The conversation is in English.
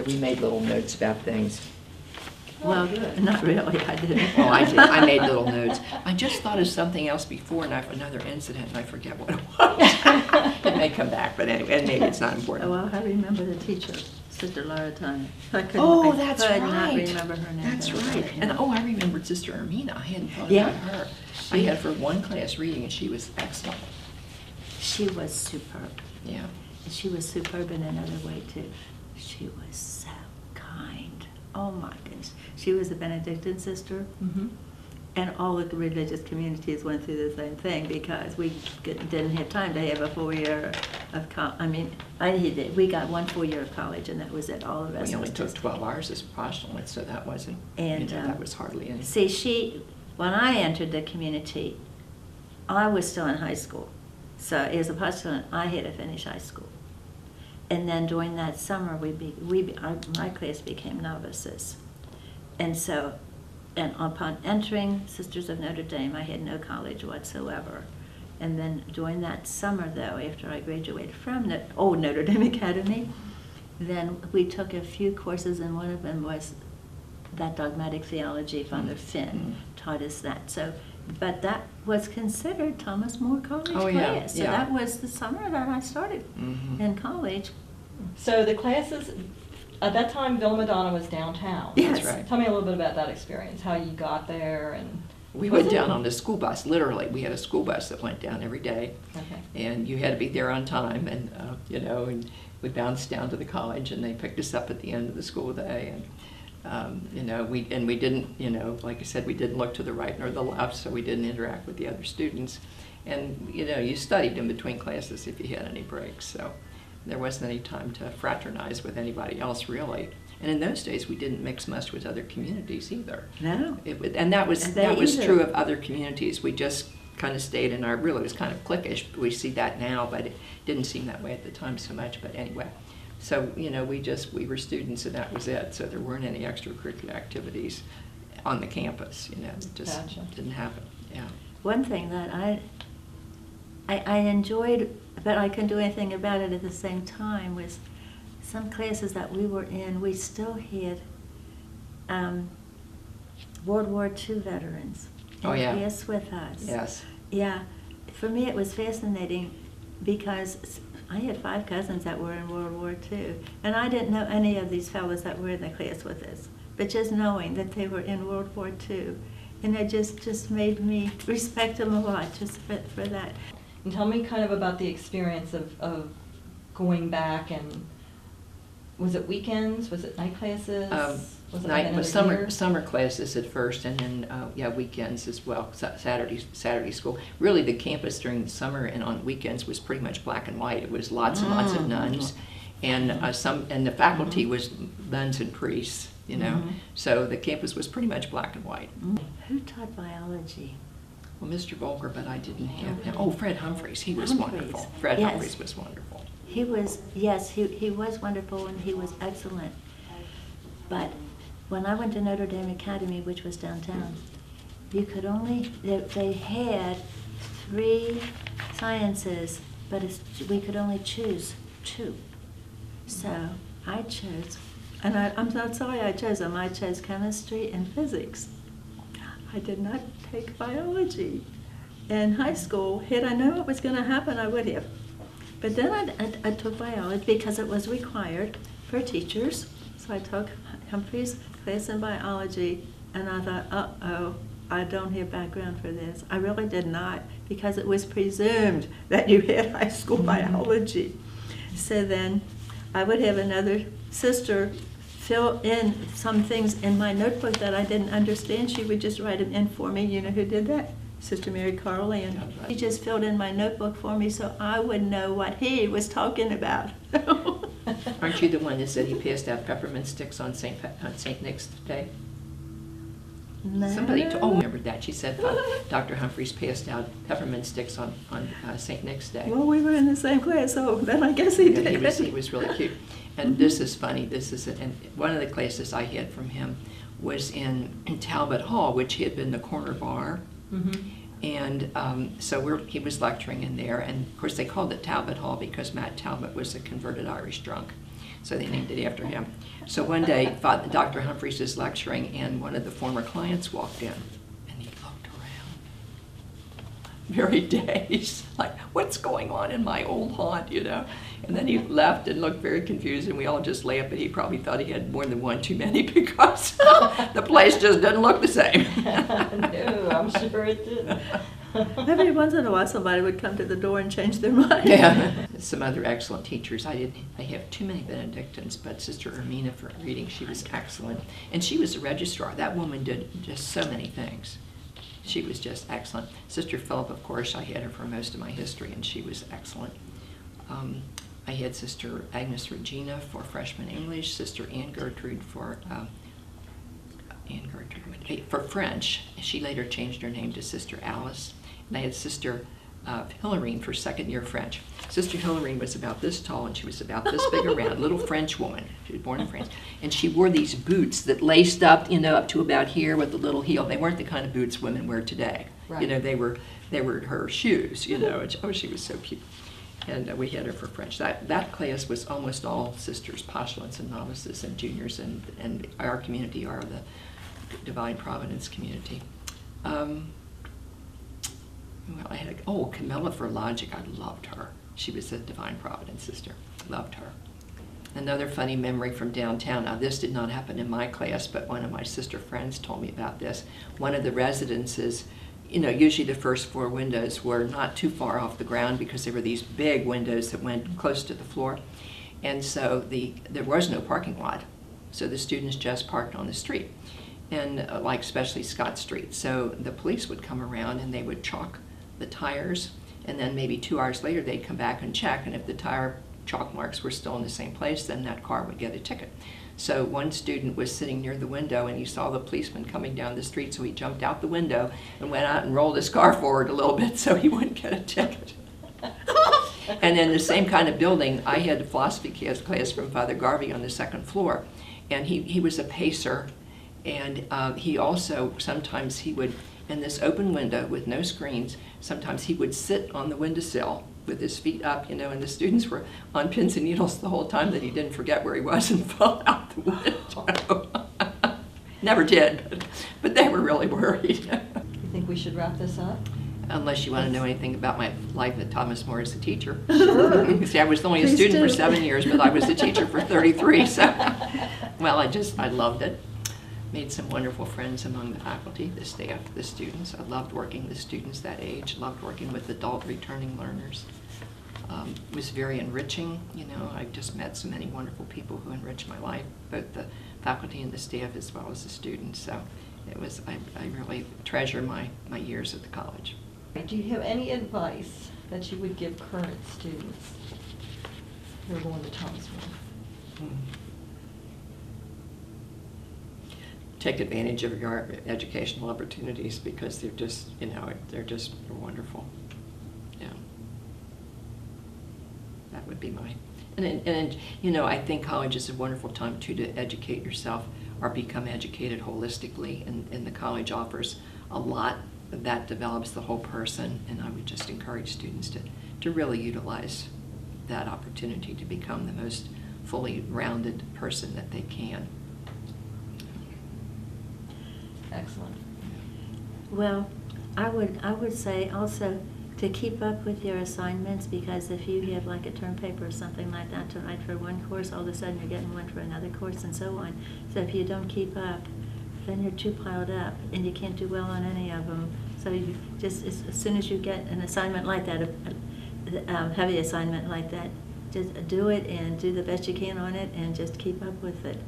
Yeah, we made little notes about things. Well, not really, I didn't. Oh, I did. I made little notes. I just thought of something else before, and I have another incident, and I forget what it was. It may come back, but anyway, and maybe it's not important. Well, I remember the teacher, Sister Laura Tanya. Oh, that's I could not right. remember her name. That's right. And oh, I remembered Sister Ermina. I hadn't thought Yeah. about her. I had for one class reading, and she was excellent. She was superb. Yeah. She was superb in another way, too. She was so kind. Oh, my goodness. She was a Benedictine sister. Mm-hmm. And all of the religious communities went through the same thing because we didn't have time to have a full year of we got 1 full year of college, and that was it. All of us. We only took 12 hours as Protestant, so that wasn't, And, that was hardly any. See, when I entered the community, I was still in high school. So as a postulant, I had to finish high school. And then during that summer, my class became novices. And so, and upon entering Sisters of Notre Dame, I had no college whatsoever. And then during that summer, though, after I graduated from the old Notre Dame Academy, then we took a few courses, and one of them was that dogmatic theology. Father Finn taught us that. So, but that was considered Thomas More College class. So that was the summer that I started in college. So the classes, at that time, Villa Madonna was downtown. Yes. That's right. Tell me a little bit about that experience, how you got there and... We went down on the school bus, literally. We had a school bus that went down every day. Okay. And you had to be there on time, and, and we bounced down to the college, and they picked us up at the end of the school day. And, we didn't, like I said, we didn't look to the right nor the left, so we didn't interact with the other students. And, you studied in between classes if you had any breaks, so there wasn't any time to fraternize with anybody else, really. And in those days, we didn't mix much with other communities either. No. And that was true of other communities. We just kind of stayed in really, it was kind of cliquish. We see that now, but it didn't seem that way at the time so much. But anyway, so, we were students, and that was it. So there weren't any extracurricular activities on the campus, it just didn't happen, yeah. One thing that I enjoyed, but I couldn't do anything about it at the same time, was some classes that we were in, we still had World War II veterans in class with us. Yes. Yeah. For me, it was fascinating because I had 5 cousins that were in World War II, and I didn't know any of these fellows that were in the class with us, but just knowing that they were in World War II, and it just made me respect them a lot just for that. And tell me kind of about the experience of going back, and was it weekends? Was it night classes? Was it summer classes at first, and then weekends as well. Saturday school. Really, the campus during the summer and on weekends was pretty much black and white. It was lots and lots of nuns, and the faculty was nuns and priests. So the campus was pretty much black and white. Who taught biology? Well, Mr. Volker, but I didn't have him. Oh, Fred Humphreys. He was wonderful. Fred Humphreys was wonderful. He was, yes, he was wonderful, and he was excellent. But when I went to Notre Dame Academy, which was downtown, you could only, they had 3 sciences, but we could only choose 2. So I chose, and I'm not sorry I chose them. I chose chemistry and physics. I did not take biology. In high school, had I known what was going to happen, I would have. But then I took biology because it was required for teachers. So I took Humphrey's class in biology, and I thought, uh-oh, I don't have background for this. I really did not, because it was presumed that you had high school biology. So then I would have another sister fill in some things in my notebook that I didn't understand. She would just write them in for me. You know who did that? Sister Mary Carly, and he just filled in my notebook for me so I would know what he was talking about. Aren't you the one that said he passed out peppermint sticks on St. Nick's Day? No. Somebody remembered that. She said Dr. Humphreys passed out peppermint sticks on St. Nick's Day. Well, we were in the same class, so then I guess he did. He was really cute. And this is funny. And one of the classes I had from him was in Talbot Hall, which he had been the corner bar. And so he was lecturing in there, and of course they called it Talbot Hall because Matt Talbot was a converted Irish drunk. so they named it after him. So one day, Dr. Humphreys is lecturing, and one of the former clients walked in, and he looked around, very dazed, like, what's going on in my old haunt, you know? And then he left and looked very confused, and we all just laughed, but he probably thought he had more than one too many because the place just doesn't look the same. No, I'm sure it did. Every once in a while, somebody would come to the door and change their mind. Yeah. Some other excellent teachers. I have too many Benedictines, but Sister Ermina for reading, she was excellent. And she was a registrar. That woman did just so many things. She was just excellent. Sister Philip, of course, I had her for most of my history, and she was excellent. I had Sister Agnes Regina for freshman English, Sister Anne Gertrude for French. She later changed her name to Sister Alice. And I had Sister Hillarine for second year French. Sister Hillarine was about this tall, and she was about this big around, little French woman. She was born in France. And she wore these boots that laced up, you know, up to about here with the little heel. They weren't the kind of boots women wear today. Right. You know, they were her shoes, you know. And she was so cute. And we had her for French. That class was almost all sisters, postulants, and novices, and juniors, and our community are the Divine Providence community. Well, I had Camilla for logic. I loved her. She was a Divine Providence sister. Loved her. Another funny memory from downtown. Now, this did not happen in my class, but one of my sister friends told me about this. One of the residences, you know, usually the first floor windows were not too far off the ground because there were these big windows that went close to the floor. And so there was no parking lot. So the students just parked on the street, and like especially Scott Street. So the police would come around and they would chalk the tires, and then maybe 2 hours later they'd come back and check, and if the tire chalk marks were still in the same place, then that car would get a ticket. So one student was sitting near the window, and he saw the policeman coming down the street, so he jumped out the window and went out and rolled his car forward a little bit so he wouldn't get a ticket. And in the same kind of building, I had a philosophy class from Father Garvey on the second floor, and he was a pacer, and he also, sometimes he would, in this open window with no screens, sometimes he would sit on the windowsill with his feet up, you know, and the students were on pins and needles the whole time that he didn't forget where he was and fall out the window. Never did, but they were really worried. You think we should wrap this up? Unless you want to know anything about my life at Thomas More as a teacher. Sure. See, I was only a Please student do. for 7 years, but I was a teacher for 33, so, well, I loved it. Made some wonderful friends among the faculty, the staff, the students. I loved working with students that age, loved working with adult returning learners. It was very enriching, you know. I just met so many wonderful people who enriched my life, both the faculty and the staff as well as the students. So it was, I really treasure my years at the college. Do you have any advice that you would give current students who are going to Thomas More? Take advantage of your educational opportunities because they're just, you know, they're wonderful. Yeah. That would be mine. And you know, I think college is a wonderful time too to educate yourself or become educated holistically, and the college offers a lot that develops the whole person, and I would just encourage students to really utilize that opportunity to become the most fully rounded person that they can. Excellent. Well, I would say also to keep up with your assignments, because if you have like a term paper or something like that to write for one course, all of a sudden you're getting one for another course and so on. So if you don't keep up, then you're too piled up and you can't do well on any of them. So you just, as soon as you get an assignment like that, a heavy assignment like that, just do it and do the best you can on it and just keep up with it.